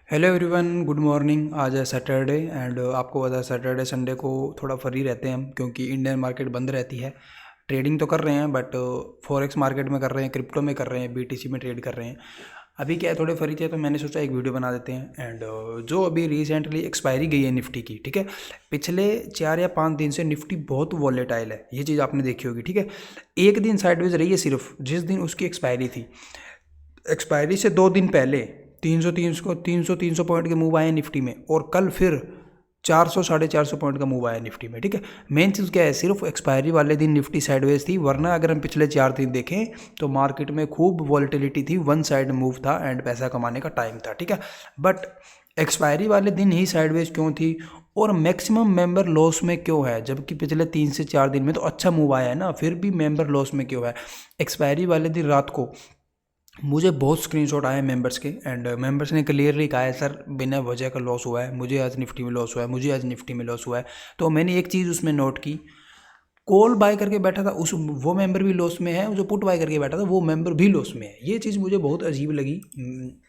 Hello everyone, good morning. आज है Saturday and आपको पता है सैटरडे संडे को थोड़ा फ्री रहते हैं हम, क्योंकि इंडियन मार्केट बंद रहती है। ट्रेडिंग तो कर रहे हैं बट फॉरेक्स मार्केट में कर रहे हैं, क्रिप्टो में कर रहे हैं, बीटीसी में ट्रेड कर रहे हैं। अभी क्या है, थोड़े फ्री थे तो मैंने सोचा एक वीडियो बना देते हैं। एंड जो अभी रिसेंटली एक्सपायरी गई है निफ्टी की, ठीक है। पिछले 4 या 5 दिन से निफ्टी बहुत वॉलेटाइल है, ये चीज़ आपने देखी होगी, ठीक है। एक दिन साइडवेज रही है सिर्फ, जिस दिन उसकी एक्सपायरी थी। एक्सपायरी से 2 दिन पहले 300 पॉइंट के मूव आए निफ्टी में, और कल फिर 400 साढ़े 400 पॉइंट का मूव आया निफ्टी में, ठीक है। मेन चीज़ क्या है, सिर्फ एक्सपायरी वाले दिन निफ्टी साइडवेज थी, वरना अगर हम पिछले 4 दिन देखें तो मार्केट में खूब वॉलेटिलिटी थी, वन साइड मूव था एंड पैसा कमाने का टाइम था, ठीक है। बट एक्सपायरी वाले दिन ही साइडवेज क्यों थी और मैक्सिमम मेंबर लॉस में क्यों है, जबकि पिछले 3 से 4 दिन में तो अच्छा मूव आया है ना, फिर भी मेंबर लॉस में क्यों है। एक्सपायरी वाले दिन रात को मुझे बहुत स्क्रीनशॉट आए मेंबर्स के, एंड मेंबर्स ने क्लियरली कहा है सर बिना वजह का लॉस हुआ है, मुझे आज निफ्टी में लॉस हुआ है, मुझे आज निफ्टी में लॉस हुआ है। तो मैंने एक चीज़ उसमें नोट की, कॉल बाय करके बैठा था उस वो मेंबर भी लॉस में है, जो पुट बाय करके बैठा था वो मेंबर भी लॉस में है। ये चीज़ मुझे बहुत अजीब लगी,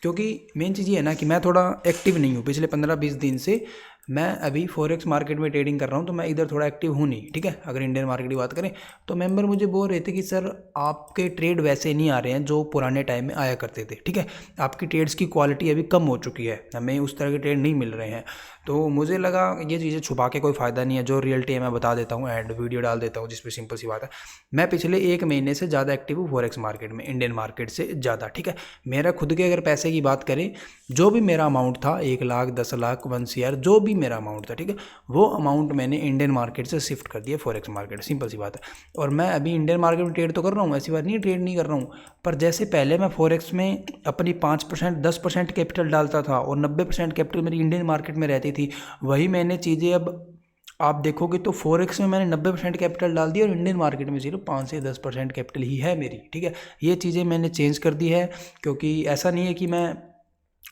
क्योंकि मेन चीज़ ये है ना कि मैं थोड़ा एक्टिव नहीं हूँ पिछले 15-20 दिन से। मैं अभी फॉरेक्स मार्केट में ट्रेडिंग कर रहा हूँ, तो मैं इधर थोड़ा एक्टिव हूँ नहीं, ठीक है। अगर इंडियन मार्केट की बात करें तो मेंबर मुझे बोल रहे थे कि सर आपके ट्रेड वैसे नहीं आ रहे हैं जो पुराने टाइम में आया करते थे, ठीक है। आपकी ट्रेड्स की क्वालिटी अभी कम हो चुकी है, हमें उस तरह के ट्रेड नहीं मिल रहे हैं। तो मुझे लगा ये चीज़ें छुपा के कोई फ़ायदा नहीं है, जो रियलिटी है मैं बता देता हूँ एंड वीडियो डाल देता हूँ, जिसपे सिंपल सी बात है। मैं पिछले 1 महीने से ज़्यादा एक्टिव हूँ फॉरेक्स मार्केट में, इंडियन मार्केट से ज़्यादा, ठीक है। मेरा खुद के अगर पैसे की बात करें, जो भी मेरा अमाउंट था 1 लाख 10 लाख 1 CR, जो भी मेरा अमाउंट था, ठीक है, वो अमाउंट मैंने इंडियन मार्केट से शिफ्ट कर दिया फॉरेक्स मार्केट, सिंपल सी बात है। और मैं अभी इंडियन मार्केट में ट्रेड तो कर रहा हूँ, ऐसी बात नहीं है ट्रेड नहीं कर रहा हूँ। पर जैसे पहले मैं फॉरेक्स में अपनी 5% 10% कैपिटल डालता था और 90% कैपिटल मेरी इंडियन मार्केट में रहती थी, वही मैंने चीज़ें अब आप देखोगे तो फॉरेक्स में मैंने 90% कैपिटल डाल दी और इंडियन मार्केट में सिर्फ 5 से 10% कैपिटल ही है मेरी, ठीक है। ये चीज़ें मैंने चेंज कर दी है, क्योंकि ऐसा नहीं है कि मैं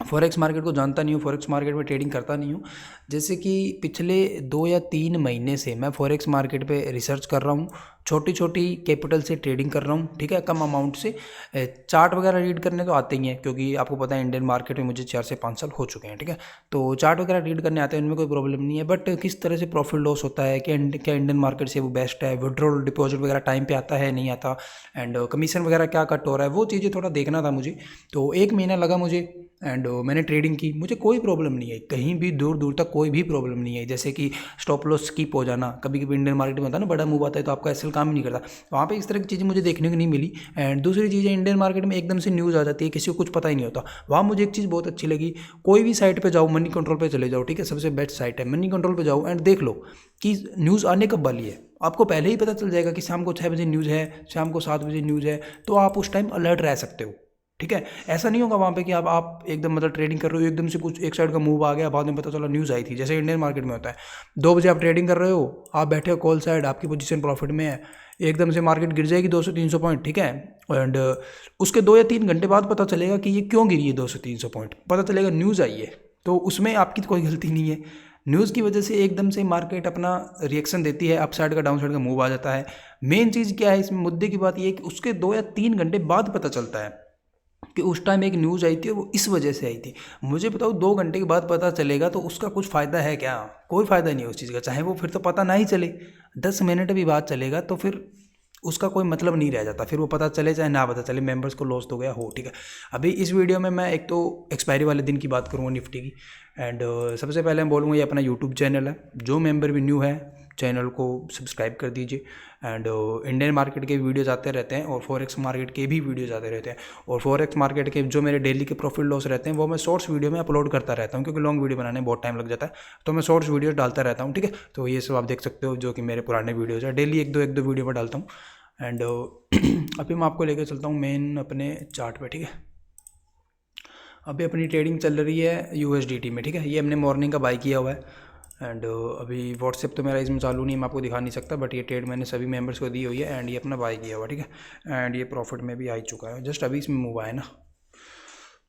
फॉरेक्स मार्केट को जानता नहीं हूँ, फॉरेक्स मार्केट में ट्रेडिंग करता नहीं हूँ। जैसे कि पिछले 2 या 3 महीने से मैं फॉरेक्स मार्केट पे रिसर्च कर रहा हूँ, छोटी छोटी कैपिटल से ट्रेडिंग कर रहा हूँ, ठीक है, कम अमाउंट से। चार्ट वगैरह रीड करने तो आते ही हैं, क्योंकि आपको पता है इंडियन मार्केट में मुझे 4 से 5 साल हो चुके हैं, ठीक है। तो चार्ट वगैरह रीड करने आते हैं, उनमें कोई प्रॉब्लम नहीं है। बट किस तरह से प्रॉफिट लॉस होता है, क्या इंडियन मार्केट से वो बेस्ट है, विड्रॉल डिपॉजिट वगैरह टाइम पे आता है नहीं आता, एंड कमीशन वगैरह क्या कट हो रहा है, वो चीज़ें थोड़ा देखना था मुझे। तो 1 महीना लगा मुझे, एंड मैंने ट्रेडिंग की, मुझे कोई प्रॉब्लम नहीं है, कहीं भी दूर दूर तक कोई भी प्रॉब्लम नहीं है। जैसे कि स्टॉप लॉस स्किप हो जाना, कभी कभी इंडियन मार्केट में होता है ना, बड़ा मूव आता है तो आपका एसएल काम ही नहीं करता, वहाँ पे इस तरह की चीज़ें मुझे देखने को नहीं मिली। एंड दूसरी चीज़ है, इंडियन मार्केट में एकदम से न्यूज़ आ जाती है, किसी को कुछ पता ही नहीं होता। वहाँ मुझे एक चीज़ बहुत अच्छी लगी, कोई भी साइट पर जाओ, मनी कंट्रोल पर चले जाओ, ठीक है, सबसे बेस्ट साइट है मनी कंट्रोल पर जाओ एंड देख लो कि न्यूज़ आने कब वाली है। आपको पहले ही पता चल जाएगा कि शाम को 6 बजे न्यूज़ है, शाम को 7 बजे न्यूज़ है, तो आप उस टाइम अलर्ट रह सकते हो, ठीक है। ऐसा नहीं होगा वहाँ पे कि आप एकदम मतलब ट्रेडिंग कर रहे हो, एकदम से कुछ एक साइड का मूव आ गया, बाद में पता चला न्यूज़ आई थी, जैसे इंडियन मार्केट में होता है। 2 बजे आप ट्रेडिंग कर रहे हो, आप बैठे हो कॉल साइड, आपकी पोजीशन प्रॉफिट में है, एकदम से मार्केट गिर जाएगी 200-300 पॉइंट, ठीक है। एंड उसके 2 या 3 घंटे बाद पता चलेगा कि ये क्यों गिरी है 200-300 पॉइंट, पता चलेगा न्यूज़ आई है। तो उसमें आपकी तो कोई गलती नहीं है, न्यूज़ की वजह से एकदम से मार्केट अपना रिएक्शन देती है, अप साइड का डाउन साइड का मूव आ जाता है। मेन चीज़ क्या है इसमें, मुद्दे की बात ये है कि उसके 2 या 3 घंटे बाद पता चलता है कि उस टाइम एक न्यूज़ आई थी और वो इस वजह से आई थी। मुझे बताओ 2 घंटे के बाद पता चलेगा तो उसका कुछ फ़ायदा है क्या? कोई फ़ायदा नहीं है उस चीज़ का, चाहे वो फिर तो पता ना ही चले, 10 मिनट भी बाद चलेगा तो फिर उसका कोई मतलब नहीं रह जाता, फिर वो पता चले चाहे ना पता चले, मेंबर्स को लॉस तो गया हो, ठीक है। अभी इस वीडियो में मैं एक तो एक्सपायरी वाले दिन की बात करूँगा निफ्टी की, एंड सबसे पहले मैं बोलूँगा ये अपना यूट्यूब चैनल है, जो मेंबर भी न्यू है चैनल को सब्सक्राइब कर दीजिए। एंड इंडियन मार्केट के वीडियोज़ आते रहते हैं और फॉरेक्स मार्केट के भी वीडियोज़ आते रहते हैं, और फॉरेक्स मार्केट के जो मेरे डेली के प्रॉफिट लॉस रहते हैं वो मैं शॉर्ट्स वीडियो में अपलोड करता रहता हूँ, क्योंकि लॉन्ग वीडियो बनाने में बहुत टाइम लग जाता है, तो मैं शॉर्ट्स वीडियोज़ डालता रहता हूँ, ठीक है। तो ये सब आप देख सकते हो, जो कि मेरे पुराने वीडियोज़ है, डेली एक दो वीडियो में डालता हूँ। एंड अभी मैं आपको लेकर चलता हूँ मेन अपने चार्ट पे, ठीक है। अभी अपनी ट्रेडिंग चल रही है यूएसडीटी में, ठीक है, ये हमने मॉर्निंग का बाई किया हुआ है। एंड अभी व्हाट्सएप तो मेरा इसमें चालू नहीं है, मैं आपको दिखा नहीं सकता, बट ये ट्रेड मैंने सभी मेंबर्स को दी हुई है एंड ये अपना बाई किया हुआ है, ठीक है। एंड ये प्रॉफिट में भी आ ही चुका है, जस्ट अभी इसमें मूव आया ना,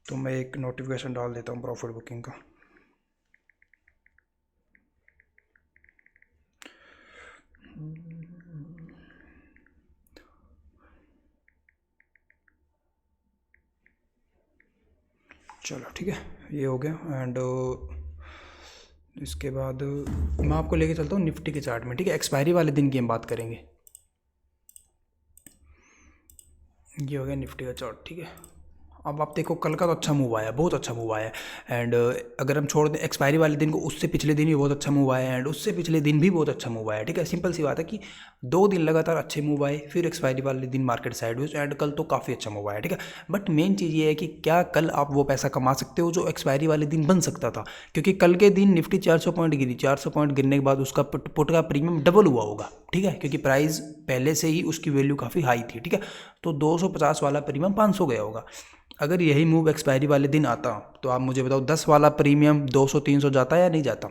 तो मैं एक नोटिफिकेशन डाल देता हूँ प्रॉफिट बुकिंग का। चलो ठीक है, ये हो गया। एंड इसके बाद मैं आपको लेके चलता हूँ निफ्टी के चार्ट में, ठीक है। एक्सपायरी वाले दिन की हम बात करेंगे। ये हो गया निफ्टी का चार्ट, ठीक है। अब आप देखो कल का तो अच्छा मूव आया, बहुत अच्छा मूव आया। एंड अगर हम छोड़ दें एक्सपायरी वाले दिन को, उससे पिछले दिन भी बहुत अच्छा मूव आया, एंड उससे पिछले दिन भी बहुत अच्छा मूव आया, ठीक है। सिंपल सी बात है कि 2 दिन लगातार अच्छे मूव आए, फिर एक्सपायरी वाले दिन मार्केट साइडवेज, एंड कल तो काफ़ी अच्छा मूव आया, ठीक है। बट मेन चीज़ ये है कि क्या कल आप वो पैसा कमा सकते हो जो एक्सपायरी वाले दिन बन सकता था? क्योंकि कल के दिन निफ्टी 400 पॉइंट गिरी, 400 पॉइंट गिरने के बाद उसका पुट का प्रीमियम डबल हुआ होगा, ठीक है, क्योंकि प्राइस पहले से ही उसकी वैल्यू काफ़ी हाई थी, ठीक है। तो 250 वाला प्रीमियम 500 गया होगा। अगर यही मूव एक्सपायरी वाले दिन आता तो आप मुझे बताओ 10 वाला प्रीमियम 200-300 जाता या नहीं जाता?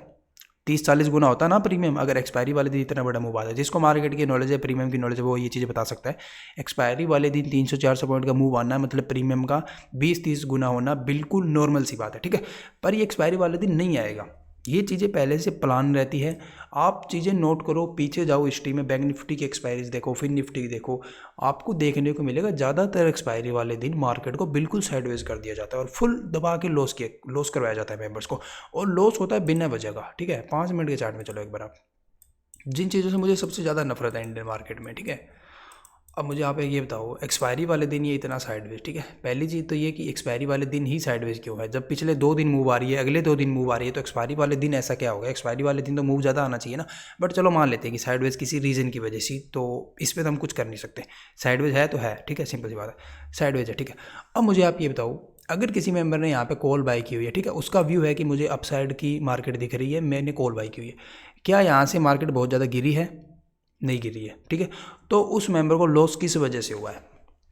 30-40 गुना होता ना प्रीमियम, अगर एक्सपायरी वाले दिन इतना बड़ा मूव आता है। जिसको मार्केट की नॉलेज है, प्रीमियम की नॉलेज है, वो ये चीज़ें बता सकता है। एक्सपायरी वाले दिन 300-400 पॉइंट का मूव आना मतलब प्रीमियम का 20-30 गुना होना बिल्कुल नॉर्मल सी बात है, ठीक है। पर ये एक्सपायरी वाले दिन नहीं आएगा, ये चीज़ें पहले से प्लान रहती है। आप चीज़ें नोट करो, पीछे जाओ हिस्ट्री में, बैंक निफ्टी की एक्सपायरीज देखो, फिर निफ्टी की देखो, आपको देखने को मिलेगा ज़्यादातर एक्सपायरी वाले दिन मार्केट को बिल्कुल साइडवेज कर दिया जाता है और फुल दबा के लॉस करवाया जाता है मेंबर्स को, और लॉस होता है बिना वजह का, ठीक है। 5 मिनट के चार्ट में चलो एक बार आप, जिन चीज़ों से मुझे सबसे ज़्यादा नफरत है इंडियन मार्केट में, ठीक है। अब मुझे आप ये बताओ एक्सपायरी वाले दिन ये इतना साइडवेज, ठीक है। पहली चीज़ तो ये कि एक्सपायरी वाले दिन ही साइडवेज क्यों है? जब पिछले 2 दिन मूव आ रही है, अगले 2 दिन मूव आ रही है, तो एक्सपायरी वाले दिन ऐसा क्या होगा? एक्सपायरी वाले दिन तो मूव ज़्यादा आना चाहिए ना। बट चलो मान लेते हैं कि साइडवेज किसी रीज़न की वजह से, तो इस पर तो हम कुछ कर नहीं सकते। साइडवेज है तो है, ठीक है, सिंपल सी बात है, साइडवेज है, ठीक है। अब मुझे आप ये बताओ, अगर किसी मेंबर ने यहाँ पे कॉल बाय की हुई है, ठीक है, उसका व्यू है कि मुझे अपसाइड की मार्केट दिख रही है, मैंने कॉल बाय की हुई है, क्या यहाँ से मार्केट बहुत ज़्यादा गिरी है? नहीं गिरी है, ठीक है। तो उस मेंबर को लॉस किस वजह से हुआ है?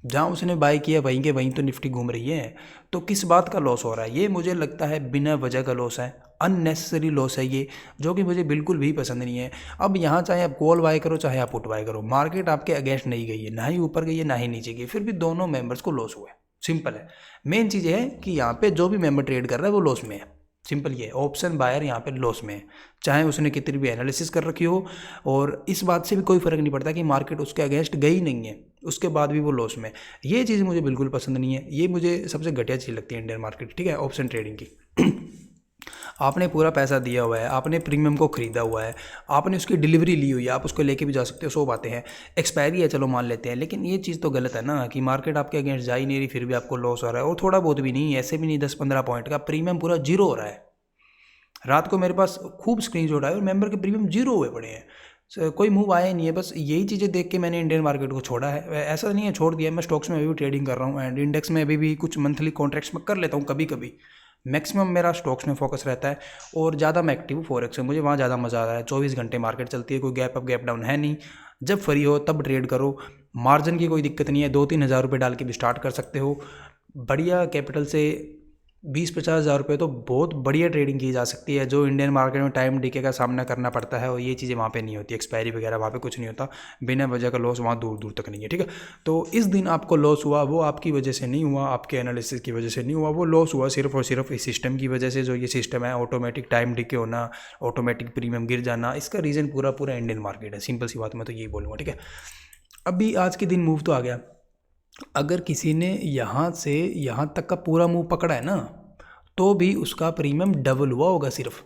जहाँ उसने बाय किया वहीं के वहीं तो निफ्टी घूम रही है, तो किस बात का लॉस हो रहा है? ये मुझे लगता है बिना वजह का लॉस है, अननेसेसरी लॉस है ये, जो कि मुझे बिल्कुल भी पसंद नहीं है। अब यहाँ चाहे आप कॉल बाय करो चाहे आप पुट बाय करो, मार्केट आपके अगेंस्ट नहीं गई है, ना ही ऊपर गई है ना ही नीचे गई, फिर भी दोनों मेंबर्स को लॉस हुआ है। सिंपल है। मेन चीज़ ये है कि यहाँ पे जो भी मेंबर ट्रेड कर रहा है वो लॉस में है, सिंपल ये। ऑप्शन बायर यहाँ पे लॉस में है, चाहे उसने कितनी भी एनालिसिस कर रखी हो, और इस बात से भी कोई फ़र्क नहीं पड़ता कि मार्केट उसके अगेंस्ट गई नहीं है, उसके बाद भी वो लॉस में। ये चीज़ मुझे बिल्कुल पसंद नहीं है, ये मुझे सबसे घटिया चीज़ लगती है इंडियन मार्केट, ठीक है, ऑप्शन ट्रेडिंग की। आपने पूरा पैसा दिया हुआ है, आपने प्रीमियम को ख़रीदा हुआ है, आपने उसकी डिलीवरी ली हुई है, आप उसको लेके भी जा सकते हो, 100 बातें हैं। एक्सपायरी है चलो मान लेते हैं, लेकिन ये चीज़ तो गलत है ना कि मार्केट आपके अगेंस्ट जा ही नहीं रही फिर भी आपको लॉस हो रहा है, और थोड़ा बहुत भी नहीं, ऐसे भी नहीं 10-15 पॉइंट का प्रीमियम पूरा जीरो हो रहा है। रात को मेरे पास खूब स्क्रीनशॉट आए और मेंबर के प्रीमियम जीरो हुए पड़े हैं, कोई मूव आया नहीं है। बस यही चीज़ें देख के मैंने इंडियन मार्केट को छोड़ा है, ऐसा नहीं है छोड़ दिया, मैं स्टॉक्स में अभी भी ट्रेडिंग कर रहा हूँ, एंड इंडेक्स में अभी भी कुछ मंथली कॉन्ट्रैक्ट्स में कर लेता हूँ कभी कभी। मैक्सिमम मेरा स्टॉक्स में फोकस रहता है, और ज़्यादा मैं एक्टिव हूँ फॉरेक्स में, मुझे वहाँ ज़्यादा मज़ा आ रहा है। 24 घंटे मार्केट चलती है, कोई गैप अप गैप डाउन है नहीं, जब फ्री हो तब ट्रेड करो, मार्जिन की कोई दिक्कत नहीं है, 2-3 हज़ार रुपये डाल के भी स्टार्ट कर सकते हो। बढ़िया कैपिटल से 20-50 हज़ार रुपये तो बहुत बढ़िया ट्रेडिंग की जा सकती है, जो इंडियन मार्केट में टाइम डीके का सामना करना पड़ता है, और ये चीज़ें वहाँ पे नहीं होती, एक्सपायरी वगैरह वहाँ पे कुछ नहीं होता, बिना वजह का लॉस वहाँ दूर दूर तक नहीं है, ठीक है। तो इस दिन आपको लॉस हुआ वो आपकी वजह से नहीं हुआ, आपके एनालिसिस की वजह से नहीं हुआ, वो लॉस हुआ सिर्फ और सिर्फ इस सिस्टम की वजह से। जो ये सिस्टम है ऑटोमेटिक टाइम डीके होना, ऑटोमेटिक प्रीमियम गिर जाना, इसका रीज़न पूरा पूरा इंडियन मार्केट है, सिंपल सी बात मैं तो यही बोलूँगा, ठीक है। अभी आज के दिन मूव तो आ गया, अगर किसी ने यहाँ से यहाँ तक का पूरा मूव पकड़ा है ना, तो भी उसका प्रीमियम डबल हुआ होगा सिर्फ।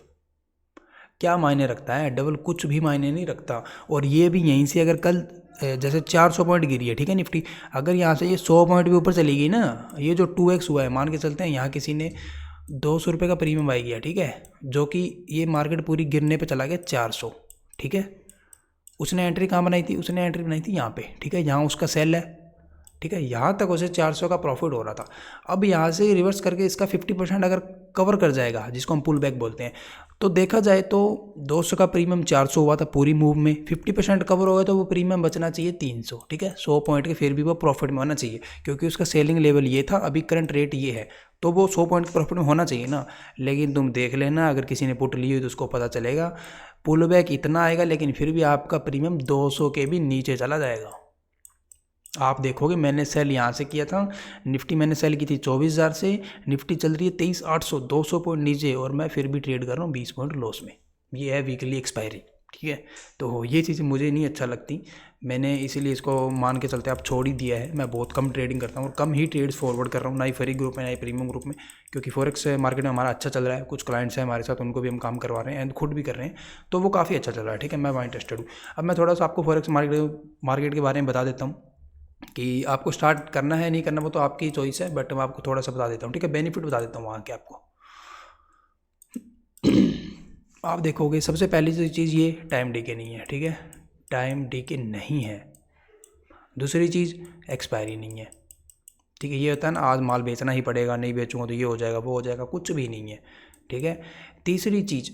क्या मायने रखता है डबल? कुछ भी मायने नहीं रखता। और ये भी यहीं से अगर कल जैसे 400 पॉइंट गिरी है, ठीक है, निफ्टी, अगर यहाँ से ये 100 पॉइंट भी ऊपर चली गई ना, ये जो 2x हुआ है, मान के चलते हैं यहाँ किसी ने 200 रुपये का प्रीमियम बाई किया, ठीक है, जो कि ये मार्केट पूरी गिरने पे चला गया 400, ठीक है। उसने एंट्री कहाँ बनाई थी? उसने एंट्री बनाई थी यहाँ पे, ठीक है, यहाँ उसका सेल है, ठीक है, यहाँ तक उसे 400 का प्रॉफिट हो रहा था। अब यहाँ से रिवर्स करके इसका 50% अगर कवर कर जाएगा, जिसको हम पुल बैक बोलते हैं, तो देखा जाए तो 200 का प्रीमियम 400 हुआ था पूरी मूव में, 50% कवर हो गया तो वो प्रीमियम बचना चाहिए 300, ठीक है, 100 पॉइंट के, फिर भी वो प्रॉफिट में होना चाहिए, क्योंकि उसका सेलिंग लेवल ये था, अभी करंट रेट ये है, तो वो 100 पॉइंट के प्रॉफिट में होना चाहिए ना। लेकिन तुम देख लेना, अगर किसी ने पुट ली हुई तो उसको पता चलेगा पुल बैक इतना आएगा, लेकिन फिर भी आपका प्रीमियम 200 के भी नीचे चला जाएगा। आप देखोगे मैंने सेल यहाँ से किया था, निफ्टी मैंने सेल की थी 24,000 से, निफ्टी चल रही है 23,800, 200 पॉइंट नीचे, और मैं फिर भी ट्रेड कर रहा हूँ 20 पॉइंट लॉस में। ये है वीकली एक्सपायरी, ठीक है। तो ये चीज़ें मुझे नहीं अच्छा लगती, मैंने इसीलिए इसको मान के चलते आप छोड़ ही दिया है। मैं बहुत कम ट्रेडिंग करता हूँ और कम ही ट्रेड्स फॉरवर्ड कर रहा हूँ, ना ही फ्री ग्रुप में ना ही प्रीमियम ग्रुप में, क्योंकि फॉरेक्स मार्केट में हमारा अच्छा चल रहा है। कुछ क्लाइंट्स हैं हमारे साथ, उनको भी हम काम करवा रहे हैं एंड खुद भी कर रहे हैं, तो वो काफ़ी अच्छा चल रहा है। ठीक है, मैं वहाँ इंटरेस्टेड हूँ। अब मैं थोड़ा सा आपको फॉरेक्स मार्केट के बारे में बता देता हूँ कि आपको स्टार्ट करना है नहीं करना वो तो आपकी चॉइस है, बट मैं आपको थोड़ा सा बता देता हूँ। ठीक है, बेनिफिट बता देता हूँ वहाँ के आपको। आप देखोगे सबसे पहली जो चीज़, ये टाइम डीके नहीं है। ठीक है, टाइम डीके नहीं है। दूसरी चीज़, एक्सपायरी नहीं है। ठीक है, ये होता है ना, आज माल बेचना ही पड़ेगा, नहीं बेचूंगा तो ये हो जाएगा वो हो जाएगा, कुछ भी नहीं है। ठीक है। तीसरी चीज़,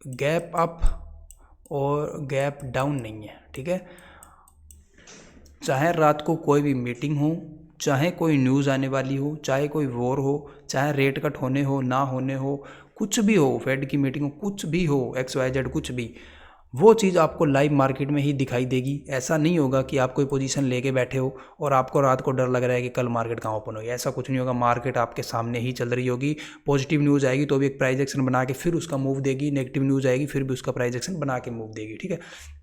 गैप अप और गैप डाउन नहीं है। ठीक है, चाहे रात को कोई भी मीटिंग हो, चाहे कोई न्यूज़ आने वाली हो, चाहे कोई वॉर हो, चाहे रेट कट होने हो ना होने हो, कुछ भी हो, फेड की मीटिंग हो, कुछ भी हो, XYZ कुछ भी, वो चीज़ आपको लाइव मार्केट में ही दिखाई देगी। ऐसा नहीं होगा कि आप कोई पोजीशन लेके बैठे हो और आपको रात को डर लग रहा है कि कल मार्केट कहाँ ओपन होगी। ऐसा कुछ नहीं होगा, मार्केट आपके सामने ही चल रही होगी। पॉजिटिव न्यूज़ आएगी तो भी एक प्राइस एक्शन बना के फिर उसका मूव देगी, नेगेटिव न्यूज़ आएगी फिर भी उसका प्राइस एक्शन बना के मूव देगी। ठीक है,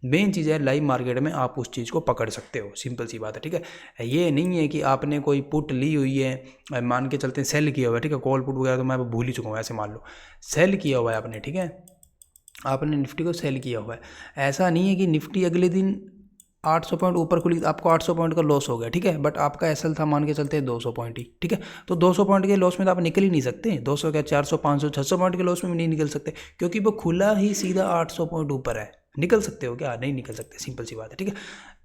मेन चीज़ है लाइव मार्केट में आप उस चीज़ को पकड़ सकते हो, सिंपल सी बात है। ठीक है, ये नहीं है कि आपने कोई पुट ली हुई है, मान के चलते हैं सेल किया हुआ है। ठीक है, कॉल पुट वगैरह तो मैं भूल ही चुका हूँ, ऐसे मान लो सेल किया हुआ है आपने। ठीक है, आपने निफ्टी को सेल किया हुआ है। ऐसा नहीं है कि निफ्टी अगले दिन 800 पॉइंट ऊपर खुली, आपको 800 पॉइंट का लॉस हो गया। ठीक है, बट आपका एसएल था मान के चलते हैं 200 पॉइंट ही। ठीक है, तो 200 पॉइंट के लॉस में तो आप निकल ही नहीं सकते। 200 क्या 400 500 600 पॉइंट के लॉस में भी नहीं निकल सकते, क्योंकि वो खुला ही सीधा 800 पॉइंट ऊपर है। निकल सकते हो क्या? नहीं निकल सकते, सिंपल सी बात है। ठीक है,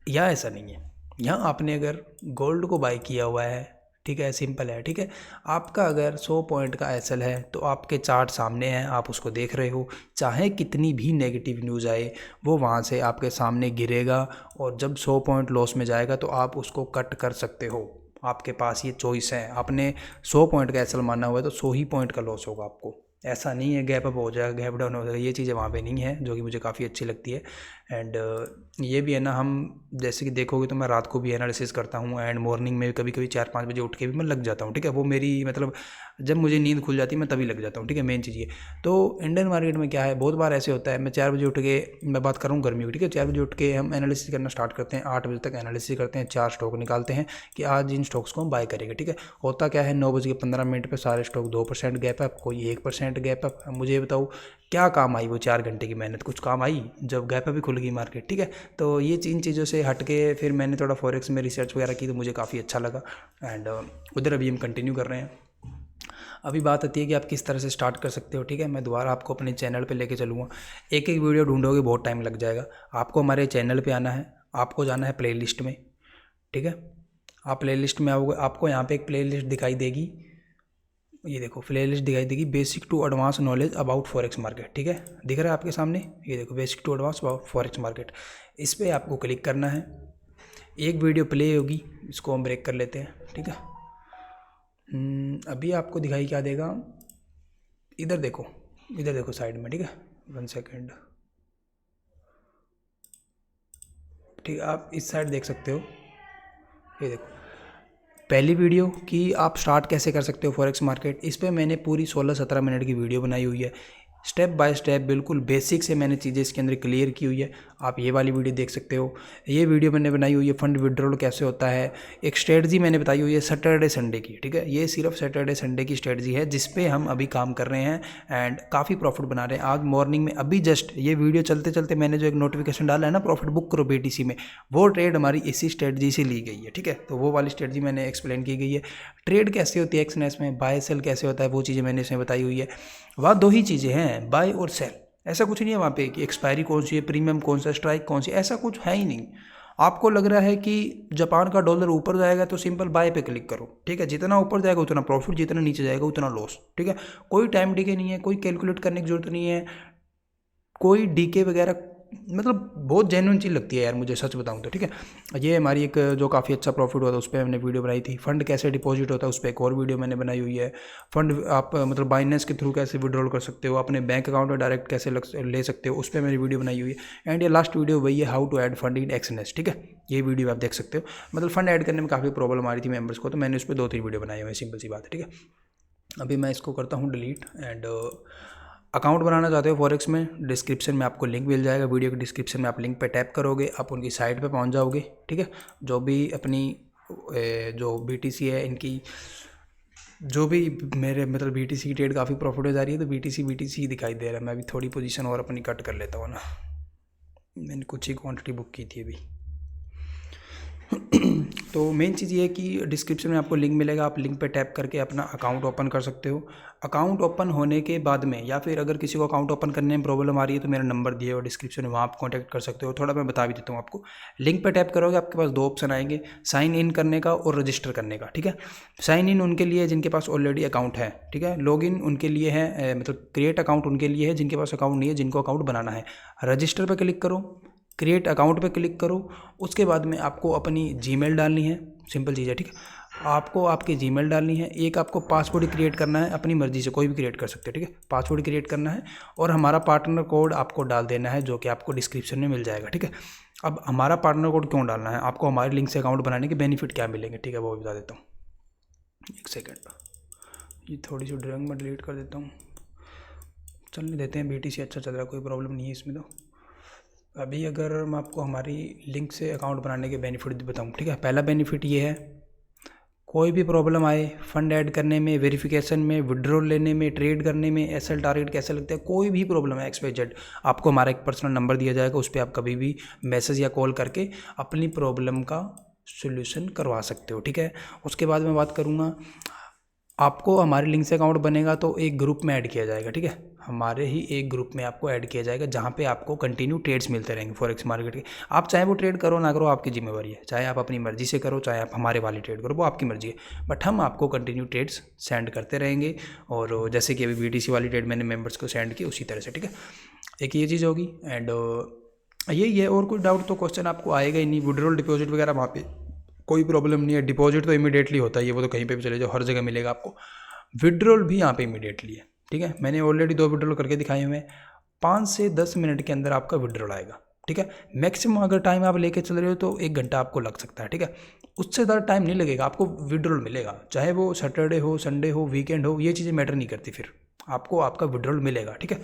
यहाँ ऐसा नहीं है। यहाँ आपने अगर गोल्ड को बाय किया हुआ है, ठीक है, सिंपल है। ठीक है, आपका अगर 100 पॉइंट का एसएल है तो आपके चार्ट सामने हैं, आप उसको देख रहे हो, चाहे कितनी भी नेगेटिव न्यूज़ आए वो वहाँ से आपके सामने गिरेगा, और जब 100 पॉइंट लॉस में जाएगा तो आप उसको कट कर सकते हो। आपके पास ये चॉइस है। आपने 100 पॉइंट का एसएल माना हुआ है तो 100 ही पॉइंट का लॉस होगा आपको। ऐसा नहीं है गैप अप हो जाएगा, गैप डाउन हो जाएगा, ये चीज़ें वहाँ पे नहीं है, जो कि मुझे काफ़ी अच्छी लगती है। एंड ये भी है ना, हम जैसे कि देखोगे तो मैं रात को भी एनालिसिस करता हूँ एंड मॉर्निंग में कभी कभी 4-5 बजे उठ के भी मैं लग जाता हूँ। ठीक है, वो मेरी मतलब जब मुझे नींद खुल जाती है मैं तभी लग जाता हूँ। ठीक है, मेन चीज़ ये। तो इंडियन मार्केट में क्या है, बहुत बार ऐसे होता है, मैं 4 बजे उठ के, मैं बात कर रहा हूँ गर्मियों की। ठीक है, 4 बजे उठ के हम एनालिसिस करना स्टार्ट करते हैं, 8 बजे तक एनालिसिस करते हैं, 4 स्टॉक निकालते हैं कि आज इन स्टॉक्स को हम बाय करेंगे। ठीक है, होता क्या है, 9:15 पर सारे स्टॉक 2% गैप अप, कोई 1% गैप अप। मुझे बताओ क्या काम आई वो 4 घंटे की मेहनत? कुछ काम आई जब गैप अप भी खुल गई मार्केट। ठीक है, तो ये इन चीज़ों से हट के फिर मैंने थोड़ा फॉरेक्स में रिसर्च वगैरह की तो मुझे काफ़ी अच्छा लगा, एंड उधर अभी हम कंटिन्यू कर रहे हैं। अभी बात आती है कि आप किस तरह से स्टार्ट कर सकते हो। ठीक है, मैं दोबारा आपको अपने चैनल पे लेके चलूँगा। एक एक वीडियो ढूंढोगे बहुत टाइम लग जाएगा। आपको हमारे चैनल पे आना है, आपको जाना है प्लेलिस्ट में। ठीक है, आप प्लेलिस्ट में आओगे, आपको यहाँ पे एक प्लेलिस्ट दिखाई देगी, ये देखो प्लेलिस्ट दिखाई देगी, basic to advance knowledge about forex market. ठीक है, दिख रहा है आपके सामने, ये देखो basic to advance about forex market. इस पर आपको क्लिक करना है, एक वीडियो प्ले होगी, इसको हम ब्रेक कर लेते हैं। ठीक है, अभी आपको दिखाई क्या देगा, इधर देखो, इधर देखो साइड में। ठीक है, 1 सेकेंड। ठीक है, आप इस साइड देख सकते हो, ये देखो पहली वीडियो कि आप स्टार्ट कैसे कर सकते हो फॉरेक्स मार्केट। इस पर मैंने पूरी 16-17 मिनट की वीडियो बनाई हुई है, स्टेप बाय स्टेप बिल्कुल बेसिक से मैंने चीज़ें इसके अंदर क्लियर की हुई है। आप ये वाली वीडियो देख सकते हो। ये वीडियो मैंने बनाई हुई है फंड विड्रॉल कैसे होता है, एक स्ट्रेटजी मैंने बताई हुई है सैटरडे संडे की। ठीक है, ये सिर्फ सैटरडे संडे की स्ट्रेटजी है जिस पे हम अभी काम कर रहे हैं एंड काफ़ी प्रॉफिट बना रहे हैं। आज मॉर्निंग में अभी जस्ट ये वीडियो चलते चलते मैंने जो एक नोटिफिकेशन डाला है ना, प्रॉफिट बुक करो BTC में, वो ट्रेड हमारी इसी स्ट्रेटजी से ली गई है। ठीक है, तो वो वाली स्ट्रेटजी मैंने एक्सप्लेन की गई है। ट्रेड कैसे होती है एक्सनेस में, बाय सेल कैसे होता है, वो चीज़ें मैंने इसमें बताई हुई है। वहाँ 2 ही चीज़ें हैं, बाय और सेल। ऐसा कुछ नहीं है वहाँ पे कि एक्सपायरी कौन सी है, प्रीमियम कौन सा, स्ट्राइक कौन सी, ऐसा कुछ है ही नहीं। आपको लग रहा है कि जापान का डॉलर ऊपर जाएगा तो सिंपल बाय पे क्लिक करो। ठीक है, जितना ऊपर जाएगा उतना प्रॉफिट, जितना नीचे जाएगा उतना लॉस। ठीक है, कोई टाइम डीके नहीं है, कोई कैलकुलेट करने की जरूरत नहीं है, कोई डीके वगैरह, मतलब बहुत जेन्युइन चीज़ लगती है यार मुझे, सच बताऊं तो। ठीक है, ये हमारी एक जो काफ़ी अच्छा प्रॉफिट हुआ था उस पर हमने वीडियो बनाई थी। फंड कैसे डिपॉजिट होता है उस पर एक और वीडियो मैंने बनाई हुई है। फंड आप मतलब बाइनेंस के थ्रू कैसे विड्रॉल कर सकते हो, अपने बैंक अकाउंट में डायरेक्ट कैसे ले सकते हो, उस पर मेरी वीडियो बनाई हुई है। एंड ये लास्ट वीडियो वही है, how to add fund in Exness. ठीक है, ये वीडियो आप देख सकते हो। मतलब फंड ऐड करने में काफ़ी प्रॉब्लम आ रही थी मेंबर्स को, तो मैंने उस पर 2-3 वीडियो बनाई हुई है, सिंपल सी बात है। ठीक है, अभी मैं इसको करता हूँ डिलीट, एंड अकाउंट बनाना चाहते हो फॉरेक्स में, डिस्क्रिप्शन में आपको लिंक मिल जाएगा, वीडियो के डिस्क्रिप्शन में आप लिंक पे टैप करोगे, आप उनकी साइट पे पहुंच जाओगे। ठीक है, जो भी अपनी जो BTC है इनकी, जो भी मेरे मतलब BTC की ट्रेड काफ़ी प्रॉफिट हो जा रही है, तो BTC ही दिखाई दे रहा है। मैं अभी थोड़ी पोजीशन और अपनी कट कर लेता हूँ ना, मैंने कुछ ही क्वांटिटी बुक की थी अभी। तो मेन चीज़ ये है कि डिस्क्रिप्शन में आपको लिंक मिलेगा, आप लिंक पे टैप करके अपना अकाउंट ओपन कर सकते हो। अकाउंट ओपन होने के बाद में, या फिर अगर किसी को अकाउंट ओपन करने में प्रॉब्लम आ रही है तो मेरा नंबर दिया हुआ डिस्क्रिप्शन में, वहाँ आप कॉन्टैक्ट कर सकते हो। थोड़ा मैं बता भी देता हूँ आपको। लिंक पे टैप करोगे, आपके पास 2 ऑप्शन आएंगे, साइन इन करने का और रजिस्टर करने का। ठीक है, साइन इन उनके लिए जिनके पास ऑलरेडी अकाउंट है। ठीक है, लॉग इन उनके लिए है, मतलब क्रिएट अकाउंट उनके लिए है जिनके पास अकाउंट नहीं है, जिनको अकाउंट बनाना है। रजिस्टर पर क्लिक करो, क्रिएट अकाउंट पे क्लिक करो, उसके बाद में आपको अपनी जीमेल डालनी है। सिंपल चीज़ है। ठीक है, आपको आपकी जीमेल डालनी है, एक आपको पासवर्ड क्रिएट करना है, अपनी मर्जी से कोई भी क्रिएट कर सकते हो। ठीक है, पासवर्ड क्रिएट करना है और हमारा पार्टनर कोड आपको डाल देना है, जो कि आपको डिस्क्रिप्शन में मिल जाएगा। ठीक है, अब हमारा पार्टनर कोड क्यों डालना है, आपको हमारे लिंक से अकाउंट बनाने के बेनिफिट क्या मिलेंगे, ठीक है, वो बता देता हूँ। एक सेकेंड, ये थोड़ी सी ड्राइंग में डिलीट कर देता हूँ, चलने देते हैं। BTC अच्छा चल रहा है, कोई प्रॉब्लम नहीं है इसमें। तो अभी अगर मैं आपको हमारी लिंक से अकाउंट बनाने के बेनिफिट बताऊं, ठीक है, पहला बेनिफिट ये है, कोई भी प्रॉब्लम आए फंड ऐड करने में, वेरिफिकेशन में, विड्रॉल लेने में, ट्रेड करने में, SL टारगेट कैसे लगता है, कोई भी प्रॉब्लम है XYZ, आपको हमारा एक पर्सनल नंबर दिया जाएगा, उस पर आप कभी भी मैसेज या कॉल करके अपनी प्रॉब्लम का सोल्यूशन करवा सकते हो। ठीक है, उसके बाद मैं बात करूँगा, आपको हमारे लिंक से अकाउंट बनेगा तो एक ग्रुप में ऐड किया जाएगा। ठीक है, हमारे ही एक ग्रुप में आपको ऐड किया जाएगा, जहाँ पे आपको कंटिन्यू ट्रेड्स मिलते रहेंगे फॉरेक्स मार्केट के। आप चाहे वो ट्रेड करो ना करो, आपकी जिम्मेवारी है, चाहे आप अपनी मर्जी से करो, चाहे आप हमारे वाली ट्रेड करो, वो आपकी मर्जी है, बट हम आपको कंटिन्यू ट्रेड्स सेंड करते रहेंगे। और जैसे कि अभी BTC वाली ट्रेड मैंने मेम्बर्स को सेंड की, उसी तरह से। ठीक है, एक ये चीज़ होगी। एंड यही है, और कोई डाउट तो क्वेश्चन आपको आएगा ही नहीं। विड्रॉल डिपॉजिट वगैरह वहाँ पे कोई प्रॉब्लम नहीं है। डिपॉजिट तो इमीडिएटली होता है, ये वो तो कहीं पे भी चले जाओ, हर जगह मिलेगा आपको। विड्रॉल भी यहाँ पे इमीडिएटली है। ठीक है, मैंने ऑलरेडी 2 विड्रॉल करके दिखाए हुए हैं, 5 से 10 मिनट के अंदर आपका विड्रॉल आएगा। ठीक है, मैक्सिमम अगर टाइम आप लेके चल रहे हो तो 1 घंटा आपको लग सकता है। ठीक है, उससे ज़्यादा टाइम नहीं लगेगा, आपको विड्रॉल मिलेगा, चाहे वो सैटरडे हो, संडे हो, वीकेंड हो, ये चीज़ें मैटर नहीं करती, फिर आपको आपका विड्रॉल मिलेगा। ठीक है,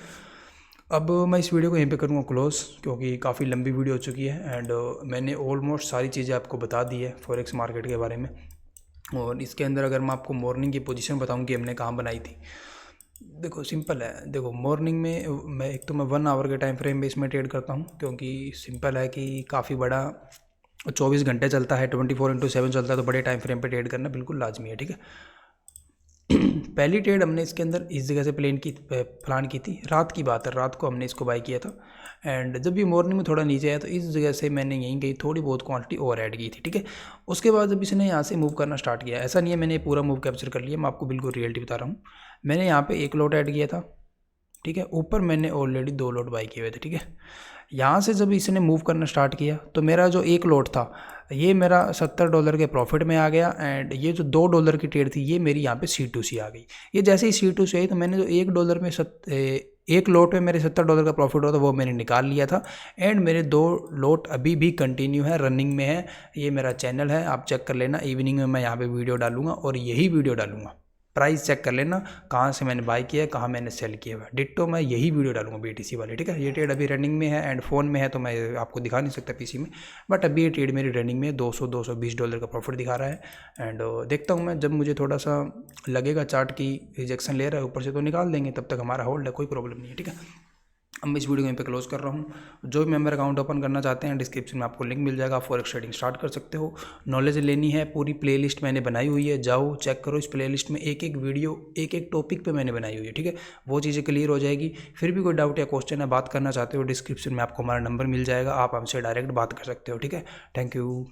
अब मैं इस वीडियो को यहीं पे करूँगा क्लोज़, क्योंकि काफ़ी लंबी वीडियो हो चुकी है। एंड मैंने ऑलमोस्ट सारी चीज़ें आपको बता दी है फॉरेक्स मार्केट के बारे में। और इसके अंदर अगर मैं आपको मॉर्निंग की पोजीशन बताऊं कि हमने कहाँ बनाई थी, देखो सिंपल है। देखो मॉर्निंग में मैं 1 आवर के टाइम फ्रेम में इसमें ट्रेड करता हूँ, क्योंकि सिंपल है कि काफ़ी बड़ा 24 घंटे चलता है, 24/7 चलता है, तो बड़े टाइम फ्रेम पे ट्रेड करना बिल्कुल लाजमी है। ठीक है, पहली ट्रेड हमने इसके अंदर इस जगह से प्लान की थी, रात की बात है, रात को हमने इसको बाई किया था। एंड जब ये मॉर्निंग में थोड़ा नीचे आया तो इस जगह से मैंने यहीं गई थोड़ी बहुत क्वांटिटी और ऐड की थी। ठीक है, उसके बाद जब इसने यहाँ से मूव करना स्टार्ट किया, ऐसा नहीं है मैंने पूरा मूव कैप्चर कर लिया, मैं आपको बिल्कुल रियलिटी बता रहा हूँ। मैंने यहाँ पे 1 लॉट ऐड किया था। ठीक है, ऊपर मैंने ऑलरेडी 2 लॉट बाई किए हुए थे। ठीक है, यहाँ से जब इसने मूव करना स्टार्ट किया तो मेरा जो 1 लॉट था, ये मेरा $70 के प्रॉफिट में आ गया। एंड ये जो $2 की ट्रेड थी, ये मेरी यहाँ पे C2C आ गई। ये जैसे ही C2C आई तो मैंने जो $1 में 1 लॉट में मेरे $70 का प्रॉफिट हुआ था, वो मैंने निकाल लिया था। एंड मेरे 2 लॉट अभी भी कंटिन्यू है, रनिंग में है। ये मेरा चैनल है, आप चेक कर लेना, इवनिंग में मैं यहाँ पे वीडियो डालूंगा और यही वीडियो डालूंगा। प्राइस चेक कर लेना, कहाँ से मैंने बाई किया है, कहाँ मैंने सेल किया हुआ है, डिट्टो मैं यही वीडियो डालूंगा BTC वाली। ठीक है, ये ट्रेड अभी रनिंग में है एंड फ़ोन में है, तो मैं आपको दिखा नहीं सकता PC में, बट अभी ये ट्रेड मेरी रनिंग में $220 का प्रॉफिट दिखा रहा है। एंड देखता हूँ मैं, जब मुझे थोड़ा सा लगेगा चार्ट की रिजेक्शन ले रहा है ऊपर से, तो निकाल देंगे, तब तक हमारा होल्ड है, कोई प्रॉब्लम नहीं है। ठीक है, अब मैं इस वीडियो को यहीं पे क्लोज कर रहा हूँ। जो भी मेंबर अकाउंट ओपन करना चाहते हैं, डिस्क्रिप्शन में आपको लिंक मिल जाएगा, आप फॉरेक्स ट्रेडिंग स्टार्ट कर सकते हो। नॉलेज लेनी है, पूरी प्लेलिस्ट मैंने बनाई हुई है, जाओ चेक करो। इस प्लेलिस्ट में एक एक वीडियो एक एक टॉपिक पे मैंने बनाई हुई है। ठीक है, वो चीज़ें क्लियर हो जाएगी। फिर भी कोई डाउट या क्वेश्चन है, बात करना चाहते हो, डिस्क्रिप्शन में आपको हमारा नंबर मिल जाएगा, आप हमसे डायरेक्ट बात कर सकते हो। ठीक है, थैंक यू।